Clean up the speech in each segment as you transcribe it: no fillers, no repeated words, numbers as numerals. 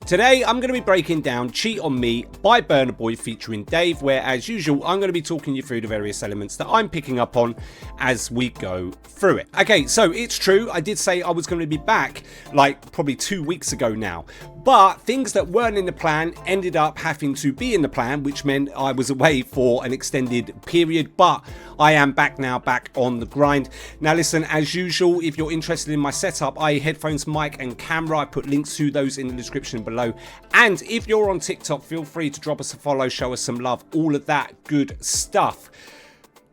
Today I'm going to be breaking down Cheat on Me by Burna Boy featuring Dave, where as usual I'm going to be talking you through the various elements that I'm picking up on as we go through it. Okay, so it's true, I did say I was going to be back like probably 2 weeks ago now, but things that weren't in the plan ended up having to be in the plan, which meant I was away for an extended period, but I am back now, back on the grind. Now listen, as usual, if you're interested in my setup, i.e. headphones, mic and camera, I put links to those in the description below. And if you're on TikTok, feel free to drop us a follow, show us some love, all of that good stuff.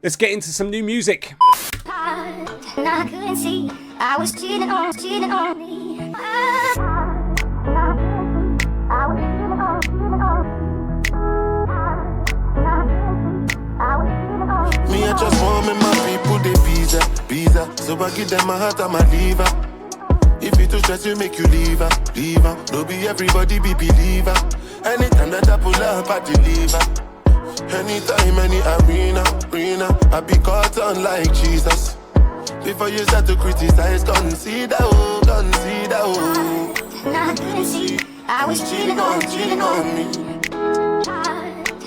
Let's get into some new music. I couldn't see I was cheating on me. Me, I just want me, my people, they pizza. So I give them my heart and my liver. If you too stress, you make you leave her. Don't be everybody be believer. Anytime that I pull up, I deliver. Anytime, any arena, I be caught on like Jesus. Before you start to criticize, consider, oh. I couldn't see I was cheating on me.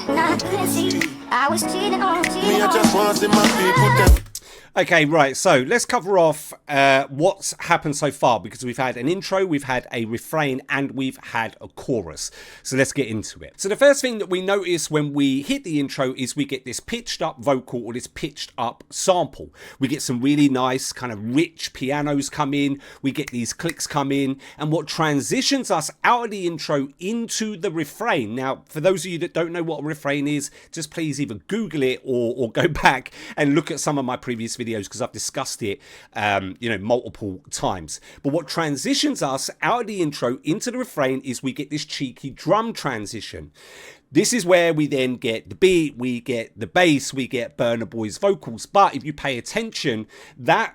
I couldn't see I was cheating on me. Me, I just want to see my people them. Okay, right, so let's cover off what's happened so far, because we've had an intro, we've had a refrain, and we've had a chorus. So let's get into it. So the first thing that we notice when we hit the intro is we get this pitched up vocal or this pitched up sample. We get some really nice kind of rich pianos come in, we get these clicks come in, and what transitions us out of the intro into the refrain. Now, for those of you that don't know what a refrain is, just please either Google it or go back and look at some of my previous videos, because I've discussed it multiple times. But what transitions us out of the intro into the refrain is we get this cheeky drum transition. This is where we then get the beat, we get the bass, we get Burna Boy's vocals. But if you pay attention, that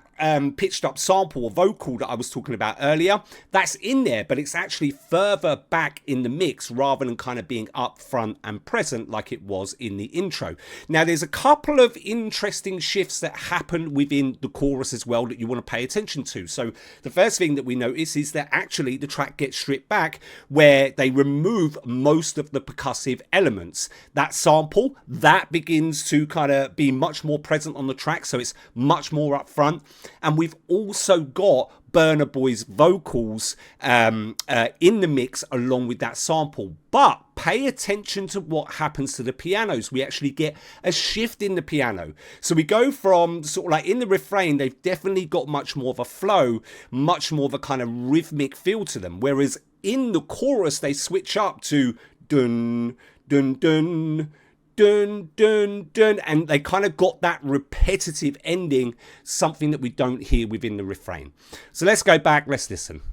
pitched up sample or vocal that I was talking about earlier, that's in there, but it's actually further back in the mix rather than kind of being up front and present like it was in the intro. Now there's a couple of interesting shifts that happen within the chorus as well that you want to pay attention to. So the first thing that we notice is that actually the track gets stripped back, where they remove most of the percussive elements. That sample, that begins to kind of be much more present on the track, so it's much more up front. And we've also got Burna Boy's vocals in the mix along with that sample. But pay attention to what happens to the pianos. We actually get a shift in the piano. So we go from sort of like in the refrain, they've definitely got much more of a flow, much more of a kind of rhythmic feel to them. Whereas in the chorus, they switch up to dun, dun, dun, dun, dun, dun, and they kind of got that repetitive ending, something that we don't hear within the refrain. So let's go back, let's listen.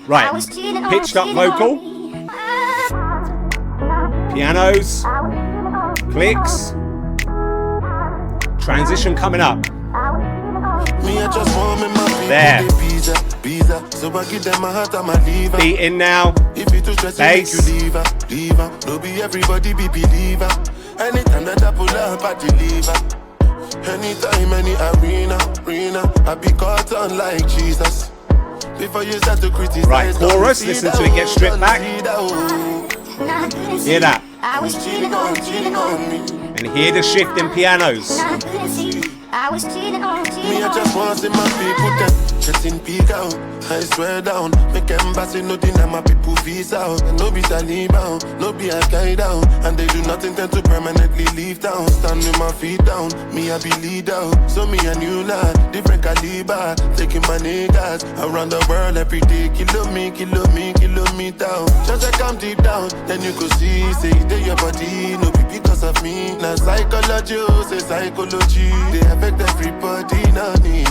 Right, pitched up vocal, pianos, clicks, transition coming up. There. Beat in now. Bass. Don't be everybody be believer. Anytime that I pull up, I deliver. Anytime, any arena, I be caught on like Jesus. Before you start to criticize. Right, chorus, listen to it get stripped back. Hear that? And hear the shift in pianos. I was cheating on me, I just want to see my people them getting peak out. I swear down, make embassy no deny my people visa out. No be Taliban, no be Al-Qaeda, and they do not intend to permanently leave town. Stand with my feet down, me I be leader. So me a new lad, different caliber, taking my niggas around the world every day. Kilo me down. Just like I'm deep down, then you go see, say they your body, no be because of me. Now psychology, say psychology, they affect everybody, not me.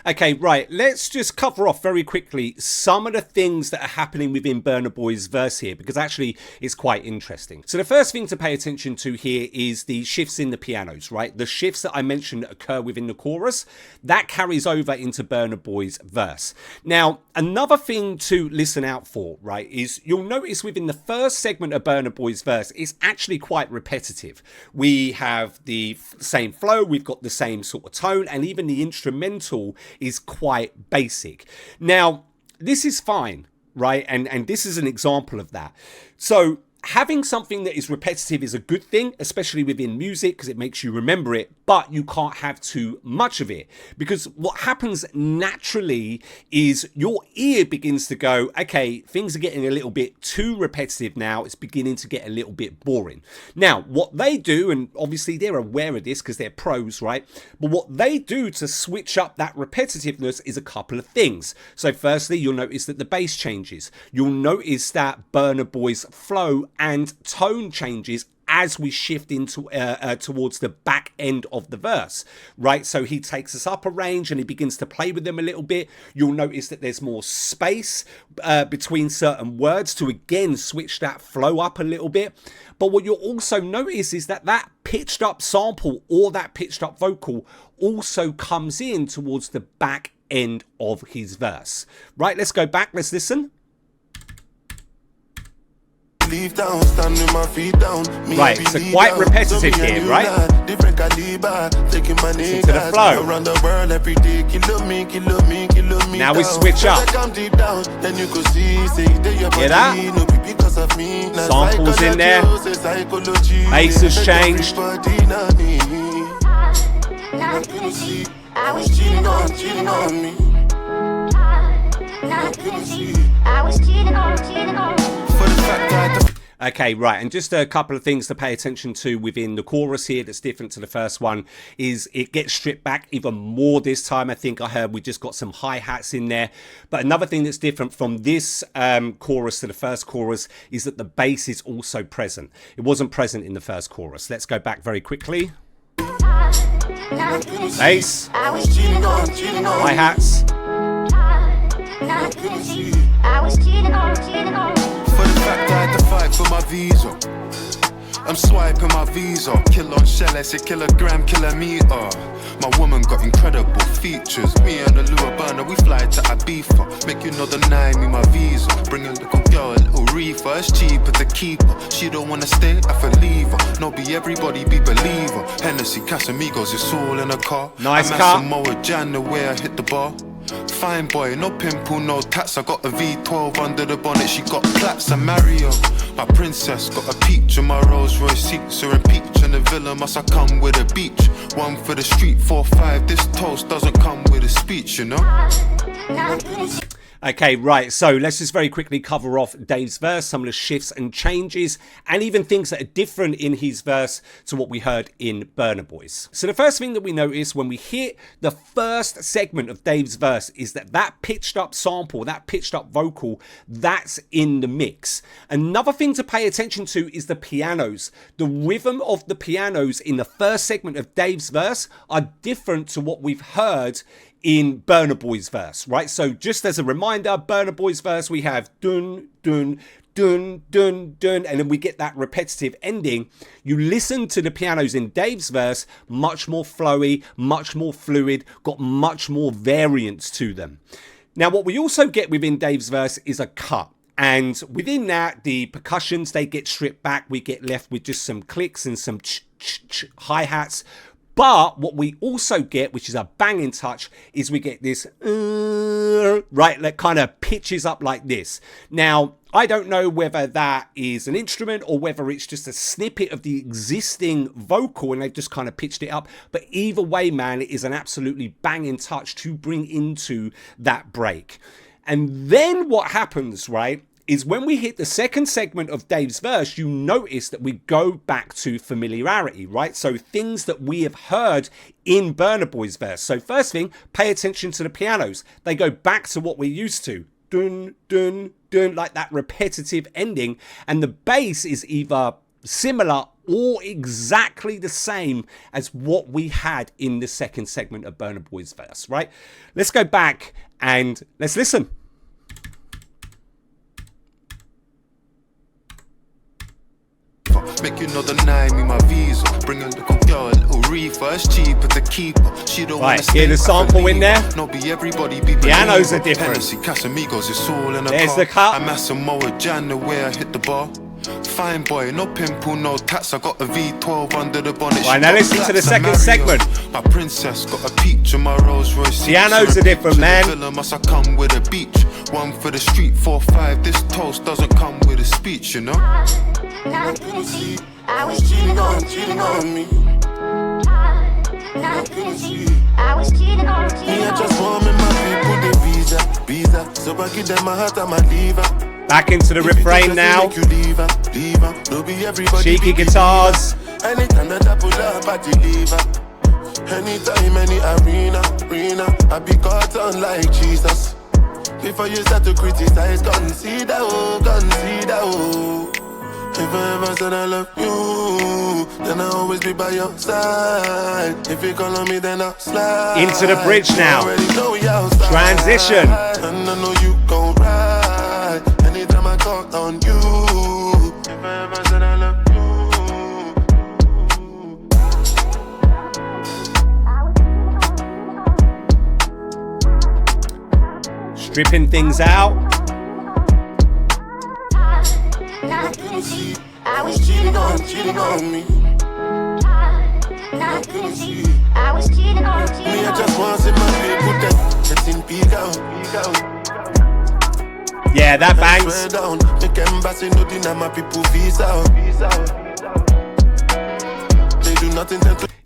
Okay, right, let's just cover off very quickly some of the things that are happening within Burna Boy's verse here, because actually it's quite interesting. So the first thing to pay attention to here is the shifts in the pianos, right? The shifts that I mentioned that occur within the chorus, that carries over into Burna Boy's verse. Now, another thing to listen out for, right, is you'll notice within the first segment of Burna Boy's verse, it's actually quite repetitive. We have the same flow, we've got the same sort of tone, and even the instrumental is quite basic. Now, this is fine, right? And this is an example of that. So having something that is repetitive is a good thing, especially within music, because it makes you remember it, but you can't have too much of it, because what happens naturally is your ear begins to go, okay, things are getting a little bit too repetitive now, it's beginning to get a little bit boring. Now, what they do, and obviously they're aware of this because they're pros, right? But what they do to switch up that repetitiveness is a couple of things. So firstly, you'll notice that the bass changes. You'll notice that Burna Boy's flow and tone changes as we shift into towards the back end of the verse, right? So he takes us up a range and he begins to play with them a little bit. You'll notice that there's more space between certain words to again switch that flow up a little bit. But what you'll also notice is that that pitched up sample or that pitched up vocal also comes in towards the back end of his verse, right? Let's go back, let's listen. Down, stand with my feet down. Right, so quite repetitive here, right? Different caliber, taking my name to the flow. Around the world every day, kilo me. Now we switch up. Deep down, then you could see, say hear that? No be because of me. Samples in there. Bass has changed. I was cheating on me. I was cheating on. Okay, right, and just a couple of things to pay attention to within the chorus here that's different to the first one is it gets stripped back even more this time. I think I heard we just got some hi-hats in there. But another thing that's different from this chorus to the first chorus is that the bass is also present. It wasn't present in the first chorus. Let's go back very quickly. Bass, hi-hats. I was cheating on. For the fact I had to fight for my visa, I'm swiping my visa. Kill on shell, I say kilogram, kilometer. My woman got incredible features. Me and the lure burner, we fly to Ibiza. Make you know the nine, me my visa. Bring a little girl, a little reefer. It's cheaper to keep her. She don't wanna stay, I feel leave her. No be everybody be believer. Hennessy, Casamigos, it's all in a car. Nice I'm car. at Samoa Jan, the way I hit the bar. Fine boy, no pimple, no tats. I got a V12 under the bonnet, she got plaits. I marry her. My princess got a peach, and my Rolls Royce seats are in peach. And the villa must have come with a beach. One for the street, 4-5. This toast doesn't come with a speech, you know. Okay, right, so let's just very quickly cover off Dave's verse, some of the shifts and changes, and even things that are different in his verse to what we heard in Burna Boy's. So the first thing that we notice when we hit the first segment of Dave's verse is that that pitched up sample, that pitched up vocal, that's in the mix. Another thing to pay attention to is the pianos. The rhythm of the pianos in the first segment of Dave's verse are different to what we've heard in Burna Boy's verse, right? So just as a reminder, Burna Boy's verse, we have dun, dun, dun, dun, dun, and then we get that repetitive ending. You listen to the pianos in Dave's verse, much more flowy, much more fluid, got much more variance to them. Now, what we also get within Dave's verse is a cut. And within that, the percussions, they get stripped back. We get left with just some clicks and some hi-hats. But what we also get, which is a banging touch, is we get this, right, that kind of pitches up like this. Now, I don't know whether that is an instrument or whether it's just a snippet of the existing vocal and they've just kind of pitched it up. But either way, man, it is an absolutely banging touch to bring into that break. And then what happens, right, is when we hit the second segment of Dave's verse, you notice that we go back to familiarity, right? So things that we have heard in Burna Boy's verse. So first thing, pay attention to the pianos. They go back to what we're used to. Dun, dun, dun, like that repetitive ending. And the bass is either similar or exactly the same as what we had in the second segment of Burna Boy's verse, right? Let's go back and let's listen. Make you know the nine, me my visa. Bring a little girl, a little reefer. It's cheaper to keep her. She don't wanna stay. Hear the sample in there? No be everybody be Pianos believer. are different. Hennessy, Casamigos, it's all in a There's car. the cut. I'm at Samoa Jan, the way I hit the bar. Fine boy, no pimple, no tats. I got a V12 under the bonnet. Right, now listen to the second segment. My princess got a peach in my Rolls Royce. Pianos are different, man. Villa must I come with a beach. One for the street, 4-5. This toast doesn't come with a speech, you know. I couldn't see. I was cheating on me. I couldn't see. I was cheating on Me, I just want me my people the visa. So I give them my heart and my liver. Back into the refrain now. Cheeky guitars. Anytime that I pull up, I deliver. Anytime, any arena, I be caught on like Jesus. Before you start to criticize, consider, oh. If I ever said I love you, then I'll always be by your side. If you call on me, then I'll slide. Into the bridge now. Transition. And I know you gon' ride anytime I call on you. If I ever said I love you. Stripping things out. I couldn't see. I was cheating on me. I couldn't see. I was cheating on me. I just want to see my people dead. Letting peek out. Yeah, that bangs.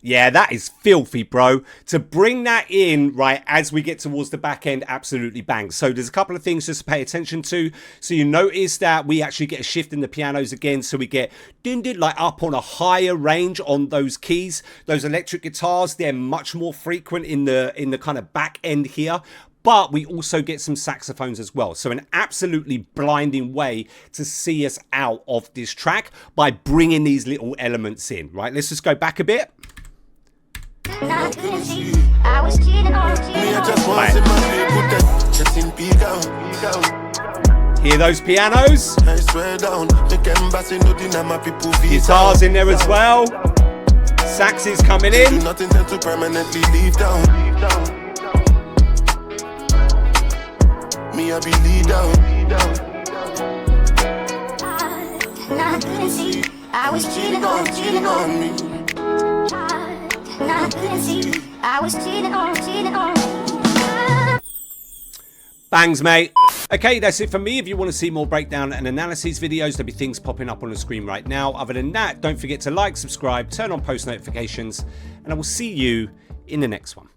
Yeah, that is filthy, bro. To bring that in, right, as we get towards the back end, absolutely bangs. So there's a couple of things just to pay attention to. So you notice that we actually get a shift in the pianos again. So we get like up on a higher range on those keys. Those electric guitars, they're much more frequent in the kind of back end here. But we also get some saxophones as well. So an absolutely blinding way to see us out of this track by bringing these little elements in, right? Let's just go back a bit. I couldn't see. I was cheating on Hear those pianos? Guitars in there as well. Sax is coming in. Nothing to permanently leave down. Me, I be lead out. I couldn't see. I was cheating on me. I couldn't see. I was cheating on. Bangs, mate. Okay, that's it for me. If you want to see more breakdown and analyses videos, there'll be things popping up on the screen right now. Other than that, don't forget to like, subscribe, turn on post notifications, and I will see you in the next one.